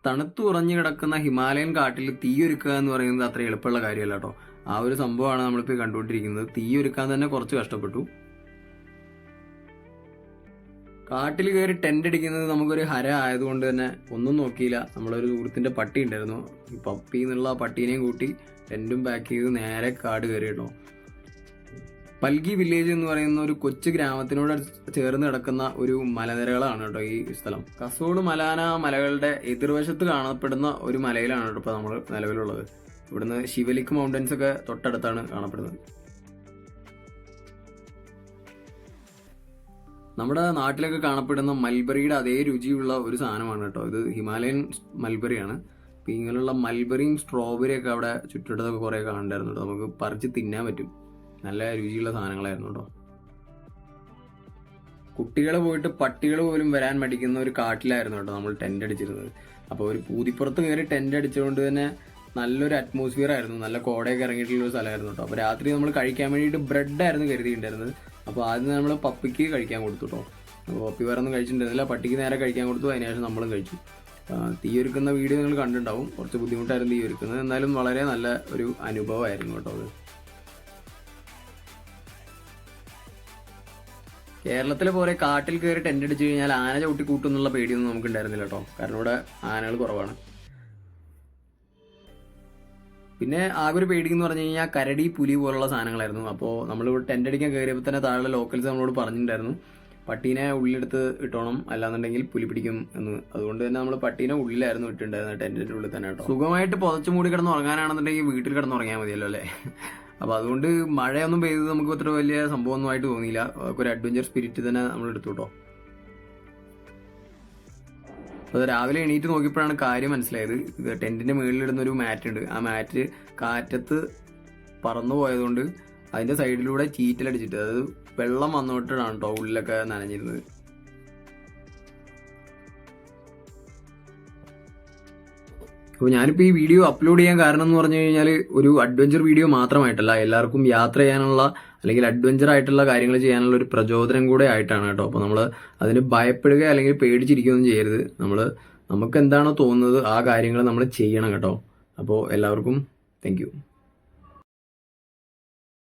തണുത്തു ഉറഞ്ഞു കിടക്കുന്ന ഹിമാലയൻ കാട്ടിൽ തീയൊരുക്കുക എന്ന് പറയുന്നത് അത്ര എളുപ്പമുള്ള കാര്യമല്ല കേട്ടോ. ആ ഒരു സംഭവമാണ് നമ്മളിപ്പോൾ കണ്ടുകൊണ്ടിരിക്കുന്നത്. തീയൊരുക്കാൻ തന്നെ കുറച്ച് കഷ്ടപ്പെട്ടു. കാട്ടിൽ കയറി ടെന്റ് അടിക്കുന്നത് നമുക്കൊരു ഹര ആയതുകൊണ്ട് തന്നെ ഒന്നും നോക്കിയില്ല. നമ്മളൊരു സുഹൃത്തിന്റെ പട്ടി ഉണ്ടായിരുന്നു, ഈ പപ്പി എന്നുള്ള പട്ടീനെയും കൂട്ടി ടെന്റും പാക്ക് ചെയ്ത് നേരെ കാട് കയറി കേട്ടോ. പൽഗി വില്ലേജ് എന്ന് പറയുന്ന ഒരു കൊച്ചു ഗ്രാമത്തിനോട് ചേർന്ന് കിടക്കുന്ന ഒരു മലനിരകളാണ് കേട്ടോ ഈ സ്ഥലം. കസോഡ് മലാന മലകളുടെ എതിർവശത്ത് കാണപ്പെടുന്ന ഒരു മലയിലാണ് കേട്ടോ ഇപ്പോൾ നമ്മൾ നിലവിലുള്ളത്. ഇവിടുന്ന് ശിവലിക് മൗണ്ടൻസ് ഒക്കെ തൊട്ടടുത്താണ് കാണപ്പെടുന്നത്. നമ്മുടെ നാട്ടിലൊക്കെ കാണപ്പെടുന്ന മൽബറിയുടെ അതേ രുചിയുള്ള ഒരു സാധനമാണ് കേട്ടോ ഇത്. ഹിമാലയൻ മൽബറിയാണ്. അപ്പം ഇങ്ങനെയുള്ള മൽബറിയും സ്ട്രോബെറിയൊക്കെ അവിടെ ചുറ്റിടത്തൊക്കെ കുറേ കാണണ്ടായിരുന്നു കേട്ടോ. നമുക്ക് പറിച്ച് തിന്നാൻ പറ്റും. നല്ല രുചിയുള്ള സാധനങ്ങളായിരുന്നു കേട്ടോ. കുട്ടികൾ പോയിട്ട് പട്ടികൾ പോലും വരാൻ മടിക്കുന്ന ഒരു കാട്ടിലായിരുന്നു കേട്ടോ നമ്മൾ ടെന്റ് അടിച്ചിരുന്നത്. അപ്പോൾ ഒരു പൂതിപ്പുറത്ത് കയറി ടെന്റ് അടിച്ചുകൊണ്ട് തന്നെ നല്ലൊരു അറ്റ്മോസ്ഫിയർ ആയിരുന്നു. നല്ല കോടയൊക്കെ ഇറങ്ങിയിട്ടുള്ള ഒരു സ്ഥലമായിരുന്നു കേട്ടോ. അപ്പോൾ രാത്രി നമ്മൾ കഴിക്കാൻ വേണ്ടിയിട്ട് ബ്രെഡായിരുന്നു കരുതിയിട്ടുണ്ടായിരുന്നത്. അപ്പോൾ ആദ്യം നമ്മൾ പപ്പിക്ക് കഴിക്കാൻ കൊടുത്തു കേട്ടോ. അപ്പോൾ പപ്പി വേറെ ഒന്നും കഴിച്ചിട്ടുണ്ടായിരുന്നില്ല, പട്ടിക്ക് നേരെ കഴിക്കാൻ കൊടുത്തു. അതിനുശേഷം നമ്മളും കഴിച്ചു. തീയൊരുക്കുന്ന വീഡിയോ നിങ്ങൾ കണ്ടിട്ടുണ്ടാവും. കുറച്ച് ബുദ്ധിമുട്ടായിരുന്നു തീയൊരുക്കുന്നത്, എന്നാലും വളരെ നല്ല ഒരു അനുഭവമായിരുന്നു കേട്ടോ അത്. കേരളത്തിലെ പോലെ കാട്ടിൽ കയറി ടെന്റ് അടിച്ചു കഴിഞ്ഞാൽ ആന ചവിട്ടി കൂട്ടുന്നുള്ള പേടിയൊന്നും നമുക്ക് ഉണ്ടായിരുന്നില്ല കേട്ടോ. കാരണം ഇവിടെ ആനകൾ കുറവാണ്. പിന്നെ ആകെ ഒരു പേടി എന്ന് പറഞ്ഞു കഴിഞ്ഞാൽ കരടി, പുലി പോലുള്ള സാധനങ്ങളായിരുന്നു. അപ്പോൾ നമ്മളിവിടെ ടെന്റ് അടിക്കാൻ കയറിയപ്പോൾ തന്നെ താഴെ ലോക്കൽസ് നമ്മളോട് പറഞ്ഞിട്ടുണ്ടായിരുന്നു പട്ടീനെ ഉള്ളിലെടുത്ത് ഇട്ടോണം, അല്ലാന്നുണ്ടെങ്കിൽ പുലി പിടിക്കും എന്ന്. അതുകൊണ്ട് തന്നെ നമ്മൾ പട്ടീനെ ഉള്ളിലായിരുന്നു ഇട്ടുണ്ടായിരുന്നത്, ടെന്റിന്റെ ഉള്ളിൽ തന്നെ കേട്ടോ. സുഖമായിട്ട് പുതച്ചു മൂടി കിടന്ന് ഉറങ്ങാനാണെന്നുണ്ടെങ്കിൽ വീട്ടിൽ കിടന്നുറങ്ങിയാൽ മതിയല്ലോ അല്ലേ. അപ്പോൾ അതുകൊണ്ട് മഴയൊന്നും പെയ്ത് നമുക്ക് അത്ര വലിയ സംഭവമൊന്നും ആയിട്ട് തോന്നിയില്ല. ഒരു അഡ്വഞ്ചർ സ്പിരിറ്റ് തന്നെ നമ്മൾ എടുത്തു കേട്ടോ. അപ്പോൾ രാവിലെ എണീറ്റ് നോക്കിയപ്പോഴാണ് കാര്യം മനസ്സിലായത്. ടെന്റിന്റെ മുകളിലിടുന്ന ഒരു മാറ്റ് ഉണ്ട്. ആ മാറ്റ് കാറ്റത്ത് പറന്നു പോയതുകൊണ്ട് അതിന്റെ സൈഡിലൂടെ ചീറ്റലടിച്ചിട്ട്, അതായത് വെള്ളം വന്നോട്ടാണ് കേട്ടോ ഉള്ളിലൊക്കെ നനഞ്ഞിരുന്നത്. അപ്പോൾ ഞാനിപ്പോൾ ഈ വീഡിയോ അപ്ലോഡ് ചെയ്യാൻ കാരണം എന്ന് പറഞ്ഞു കഴിഞ്ഞാൽ ഒരു അഡ്വഞ്ചർ വീഡിയോ മാത്രമായിട്ടല്ല, എല്ലാവർക്കും യാത്ര ചെയ്യാനുള്ള അല്ലെങ്കിൽ അഡ്വഞ്ചർ ആയിട്ടുള്ള കാര്യങ്ങൾ ചെയ്യാനുള്ള ഒരു പ്രചോദനം കൂടെ ആയിട്ടാണ് കേട്ടോ. അപ്പോൾ നമ്മൾ അതിന് ഭയപ്പെടുക അല്ലെങ്കിൽ പേടിച്ചിരിക്കുകയൊന്നും ചെയ്യരുത്. നമുക്ക് എന്താണോ തോന്നുന്നത് ആ കാര്യങ്ങൾ നമ്മൾ ചെയ്യണം കേട്ടോ. അപ്പോൾ എല്ലാവർക്കും താങ്ക് യു.